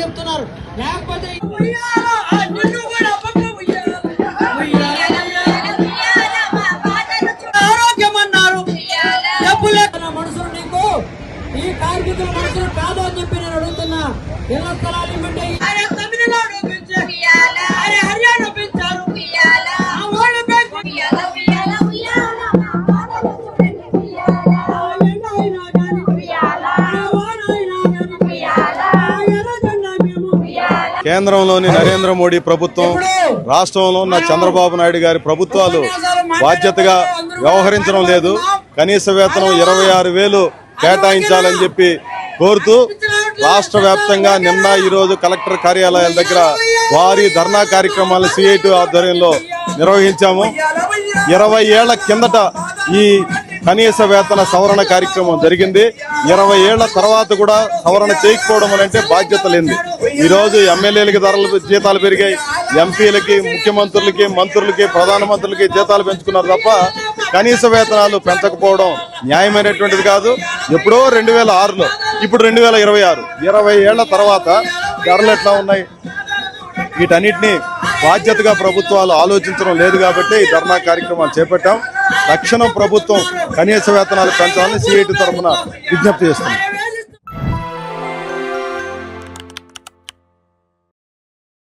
చెప్తున్నారు. లేకపోతే ఆరోగ్యం అన్నారు. మనసులు నీకు ఈ కార్మికుల మనసులు కాదు అని చెప్పి నేను అడుగుతున్నా. ఇళ్ల స్థలాలు ఇవ్వండి. తమిళనాడు హర్యానా పెంచారు. కేంద్రంలోని నరేంద్ర మోడీ ప్రభుత్వం, రాష్ట్రంలో ఉన్న చంద్రబాబు నాయుడు గారి ప్రభుత్వాలు బాధ్యతగా వ్యవహరించడం లేదు. కనీస వేతనం 26,000 కేటాయించాలని చెప్పి కోరుతూ రాష్ట్ర వ్యాప్తంగా నిన్న ఈరోజు కలెక్టర్ కార్యాలయాల దగ్గర భారీ ధర్నా కార్యక్రమాలను సిఐటి ఆధ్వర్యంలో నిర్వహించాము. 20 ఏళ్ల కిందట ఈ కనీస వేతన సవరణ కార్యక్రమం జరిగింది. 20 ఏళ్ల తర్వాత కూడా సవరణ చేయకపోవడం అంటే బాధ్యత లేనిది. ఈరోజు ఎమ్మెల్యేలకి జీతాలు పెరిగాయి, ఎంపీలకి, ముఖ్యమంత్రులకి, మంత్రులకి, ప్రధానమంత్రులకి జీతాలు పెంచుకున్నారు తప్ప కనీస వేతనాలు పెంచకపోవడం న్యాయమైనటువంటిది కాదు. ఎప్పుడో 2006లో, ఇప్పుడు 2026, 20 ఏళ్ల తర్వాత ధరలు ఎట్లా ఉన్నాయి? వీటన్నిటినీ బాధ్యతగా ప్రభుత్వాలు ఆలోచించడం లేదు కాబట్టి ఈ ధర్నా కార్యక్రమాలు చేపట్టాం. తక్షణం ప్రభుత్వం కనీస వేతనాలు పెంచాలని సిఐటి తరఫున విజ్ఞప్తి చేస్తున్నాం.